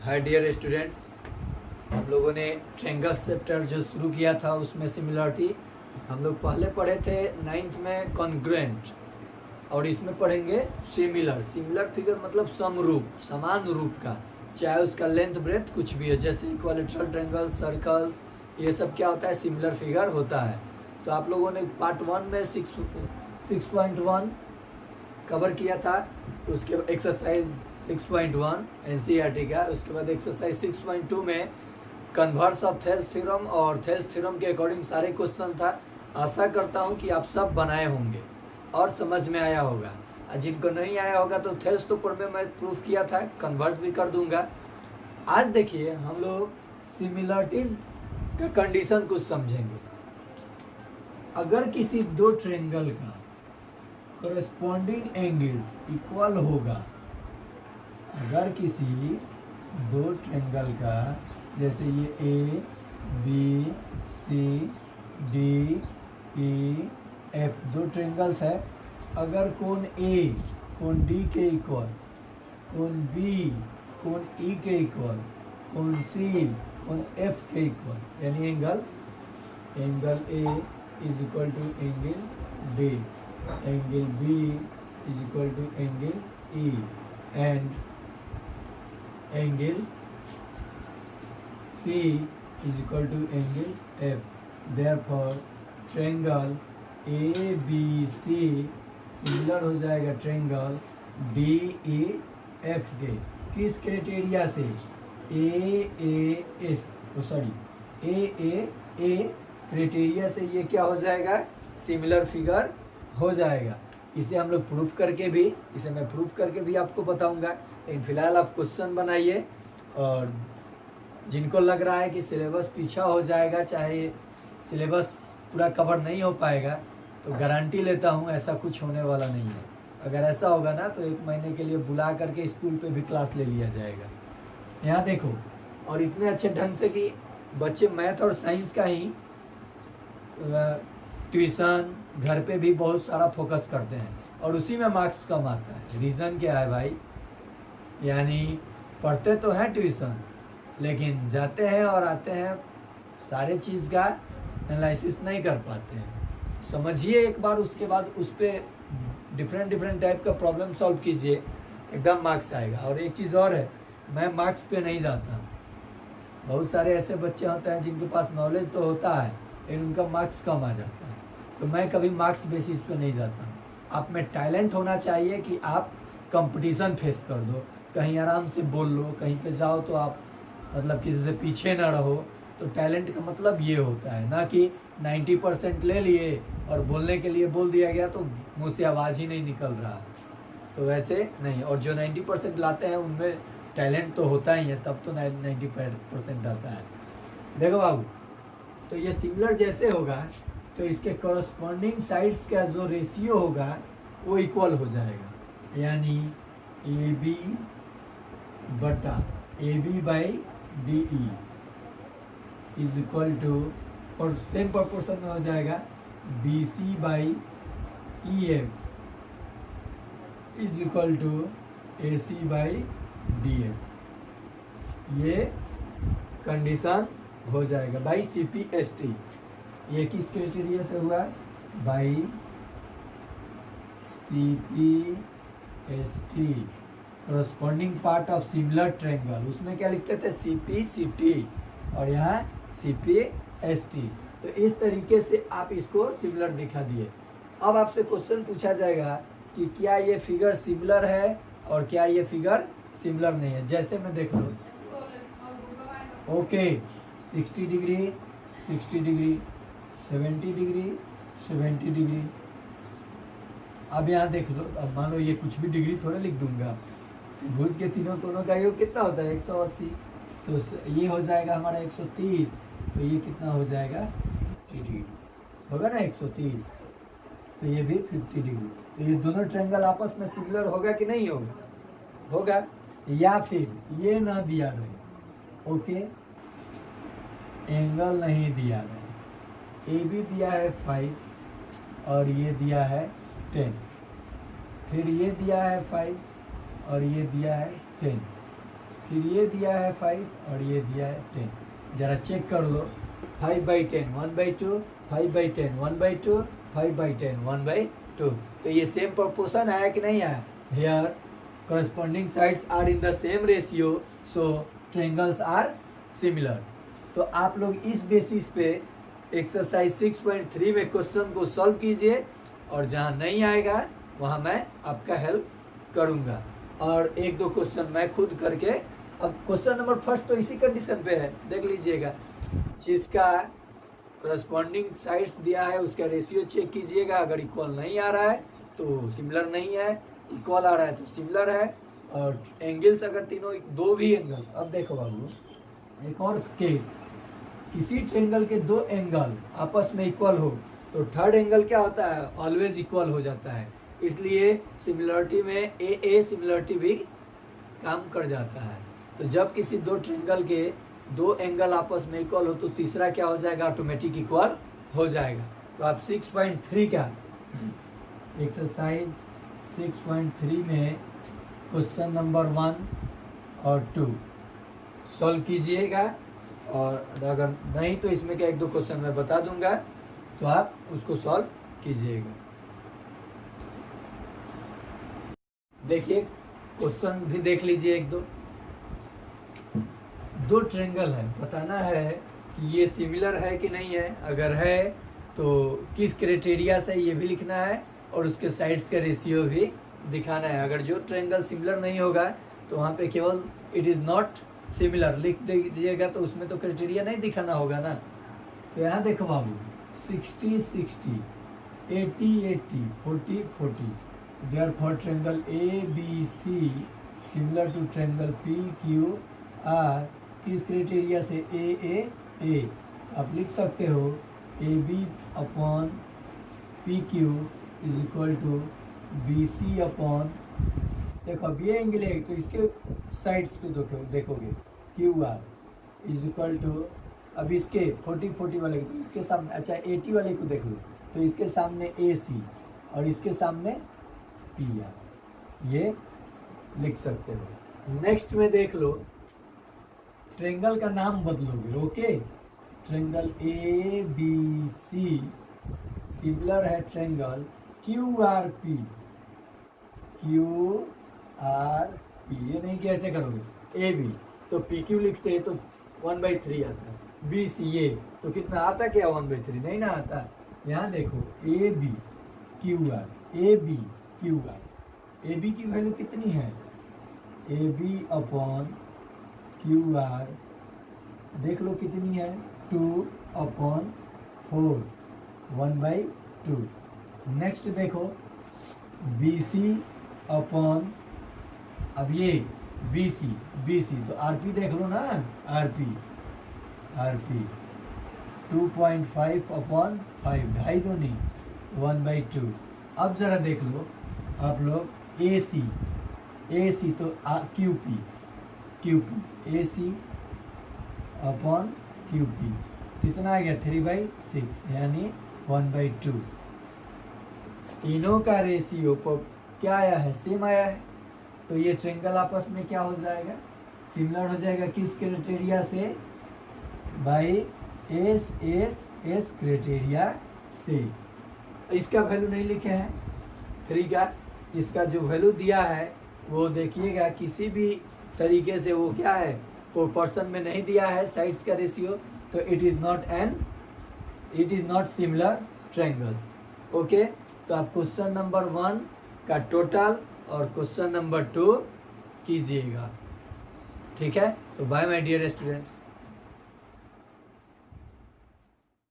Hi dear students, हम लोगों ने ट्रायंगल चैप्टर जो शुरू किया था उसमें सिमिलरिटी हम लोग पहले पढ़े थे 9th में कॉन्ग्रुएंट, और इसमें पढ़ेंगे सिमिलर। सिमिलर फिगर मतलब समरूप, समान रूप का, चाहे उसका लेंथ ब्रेथ कुछ भी हो, जैसे इक्विलैटरल ट्रायंगल, सर्कल्स, ये सब क्या होता है, सिमिलर फिगर होता है। तो आप लोगों ने पार्ट 1 में 6.1 कवर किया था, उसके बाद एक्सरसाइज 6.1 एनसीईआरटी का, उसके बाद एक्सरसाइज 6.2 में कन्वर्स ऑफ थेल्स थ्योरम और थेल्स थ्योरम के अकॉर्डिंग सारे क्वेश्चन था। आशा करता हूं कि आप सब बनाए होंगे और समझ में आया होगा। जिनको नहीं आया होगा तो थेल्स तो पर में मैं प्रूफ किया था, कन्वर्स भी कर दूंगा। आज देखिए हम लोग सिमिलरिटीज का कंडीशन कुछ समझेंगे। अगर किसी दो ट्रायंगल का कॉरेस्पॉन्डिंग एंगल्स इक्वल होगा, अगर किसी दो ट्रायंगल का, जैसे ये A B C D E F दो ट्रायंगल्स है, अगर कोण ए कोण डी के इक्वल, कोण बी कोण ई के इक्वल, कोण सी कोण एफ के इक्वल, यानी angle A is equal to angle D, angle B is equal to angle E, and angle C is equal to angle F. Therefore, triangle ABC similar हो जाएगा triangle DEF के। किस criteria से? AAS AAA criteria से ये क्या हो जाएगा, सिमिलर फिगर हो जाएगा। इसे हम लोग प्रूफ करके भी, इसे मैं प्रूफ करके भी आपको बताऊंगा, लेकिन फिलहाल आप क्वेश्चन बनाइए। और जिनको लग रहा है कि सिलेबस पीछा हो जाएगा, चाहे सिलेबस पूरा कवर नहीं हो पाएगा, तो गारंटी लेता हूँ ऐसा कुछ होने वाला नहीं है। अगर ऐसा होगा ना तो 1 महीने के लिए बुला करके स्कूल पे भी क्लास ले लिया जाएगा। यहाँ देखो, और इतने अच्छे ढंग से कि बच्चे मैथ और साइंस का ही ट्यूशन घर पे भी बहुत सारा फोकस करते हैं और उसी में मार्क्स कम आता है। रीज़न क्या है भाई? यानी पढ़ते तो हैं ट्यूशन, लेकिन जाते हैं और आते हैं, सारे चीज़ का एनालिसिस नहीं कर पाते हैं। समझिए एक बार, उसके बाद उस पर डिफरेंट टाइप का प्रॉब्लम सॉल्व कीजिए, एकदम मार्क्स आएगा। और एक चीज़ और है, मैं मार्क्स पे नहीं जाता। बहुत सारे ऐसे बच्चे होते हैं जिनके पास नॉलेज तो होता है लेकिन उनका मार्क्स कम आ जाता है, तो मैं कभी मार्क्स बेसिस पे नहीं जाता। आप में टैलेंट होना चाहिए कि आप कंपटीशन फेस कर दो, कहीं आराम से बोल लो, कहीं पे जाओ तो आप मतलब किसी से पीछे ना रहो। तो टैलेंट का मतलब ये होता है, ना कि 90% ले लिए और बोलने के लिए बोल दिया गया तो मुँह से आवाज़ ही नहीं निकल रहा, तो वैसे नहीं। और जो 90% लाते हैं उनमें टैलेंट तो होता ही है, तब तो 95% आता है। देखो बाबू, तो ये सिमिलर जैसे होगा तो इसके कॉरस्पॉन्डिंग साइड्स का जो रेशियो होगा वो इक्वल हो जाएगा, यानी AB बटा AB by DE is equal to, और सेम प्रोपोर्शन में हो जाएगा BC by EF is equal to AC by DF। ये कंडीशन हो जाएगा बाई CPST। ये किस क्राइटेरिया से हुआ? By CPST, corresponding part of similar triangle. उसमें क्या लिखते थे? CPCT, और यहाँ CPST। तो इस तरीके से आप इसको सिमिलर दिखा दिए। अब आपसे क्वेश्चन पूछा जाएगा कि क्या ये फिगर सिमिलर है और क्या ये फिगर सिमिलर नहीं है। जैसे मैं देख लो, okay 60 degree 60 degree, 70 degree 70 degree. अब यहाँ देख लो, अब मान लो ये कुछ भी डिग्री थोड़ा लिख दूंगा, भुज के तीनों कोनों का योग कितना होता है? 180। तो ये हो जाएगा हमारा 130, तो ये कितना हो जाएगा? 50 डिग्री होगा ना 130, तो ये भी 50 डिग्री। तो ये दोनों ट्रायंगल आपस में सिमिलर होगा कि नहीं होगा? होगा। या फिर ये ना दिया रहे, ओके, एंगल नहीं दिया रहे, AB दिया है 5 और ये दिया है 10, फिर ये दिया है 5 और ये दिया है 10, फिर ये दिया है 5 और ये दिया है 10। जरा चेक कर लो, 5/10 1/2, 5/10 1/2, 5/10 1/2। तो ये सेम प्रोपोर्शन आया कि नहीं आया? Here corresponding sides are in the same ratio, so triangles are similar। तो आप लोग इस बेसिस पे एक्सरसाइज 6.3 में क्वेश्चन को सॉल्व कीजिए, और जहाँ नहीं आएगा वहाँ मैं आपका हेल्प करूँगा, और एक दो क्वेश्चन मैं खुद करके। अब क्वेश्चन नंबर फर्स्ट तो इसी कंडीशन पे है, देख लीजिएगा, जिसका करस्पॉन्डिंग साइड्स दिया है उसका रेशियो चेक कीजिएगा। अगर इक्वल नहीं आ रहा है तो सिमिलर नहीं है, इक्वल आ रहा है तो सिमिलर है। और एंगल्स अगर तीनों दो भी एंगल, अब देखो बाबू एक और केस, किसी ट्रायंगल के दो एंगल आपस में इक्वल हो तो थर्ड एंगल क्या होता है? ऑलवेज इक्वल हो जाता है। इसलिए सिमिलरिटी में ए सिमिलरिटी भी काम कर जाता है। तो जब किसी दो ट्रायंगल के दो एंगल आपस में इक्वल हो तो तीसरा क्या हो जाएगा? ऑटोमेटिक इक्वल हो जाएगा। तो आप 6.3 का एक्सरसाइज 6.3 में क्वेश्चन नंबर 1 और 2 सॉल्व कीजिएगा, और अगर नहीं तो इसमें क्या एक दो क्वेश्चन मैं बता दूंगा, तो आप उसको सॉल्व कीजिएगा। देखिए क्वेश्चन भी देख लीजिए एक दो ट्रायंगल है, बताना है कि ये सिमिलर है कि नहीं है। अगर है तो किस क्राइटेरिया से ये भी लिखना है, और उसके साइड्स का रेशियो भी दिखाना है। अगर जो ट्रायंगल सिमिलर नहीं होगा तो वहाँ पे केवल इट इज़ नॉट सिमिलर लिख दीजिएगा, तो उसमें तो क्राइटेरिया नहीं दिखाना होगा ना। तो यहाँ देखो बाबू 60 60, 80 80, 40 40, therefore triangle ABC similar to triangle PQR किस क्राइटेरिया से? A आप लिख सकते हो AB upon PQ is equal to BC upon, देखो अब ये एंगल है तो इसके साइड्स पे देखोगे QR इज इक्वल टू, अब इसके 40 40 वाले तो इसके सामने, अच्छा 80 वाले को देख लो तो इसके सामने AC और इसके सामने PR, ये लिख सकते हो। नेक्स्ट में देख लो, ट्रायंगल का नाम बदलोगे, ओके। ट्रायंगल ABC सिमिलर है ट्रायंगल QRP, ये नहीं कि ऐसे करोगे AB तो PQ लिखते हैं तो 1/3 आता है, BC ये तो कितना आता क्या? 1/3 नहीं ना आता। यहाँ देखो AB QR, AB की वैल्यू कितनी है? AB अपॉन QR देख लो कितनी है? 2/4, 1/2। नेक्स्ट देखो BC अपॉन, अब ये BC तो RP देख लो ना, RP 2.5/5, 2.5 तो नहीं, 1/2। अब जरा देख लो आप लोग AC तो QP AC अपॉन QP कितना आ गया? 3/6 यानी 1/2। तीनों का रेशियो क्या आया है? सेम आया है। तो ये ट्रायंगल आपस में क्या हो जाएगा? सिमिलर हो जाएगा। किस क्राइटेरिया से? बाय एस क्राइटेरिया से। इसका वैल्यू नहीं लिखे हैं 3 का, इसका जो वैल्यू दिया है वो देखिएगा किसी भी तरीके से वो क्या है, प्रोपोर्शन में नहीं दिया है साइड्स का रेशियो, तो it is not similar triangles. Okay, तो आप क्वेश्चन नंबर 1 का टोटल और क्वेश्चन नंबर 2 कीजिएगा, ठीक है। तो बाय माय डियर स्टूडेंट्स।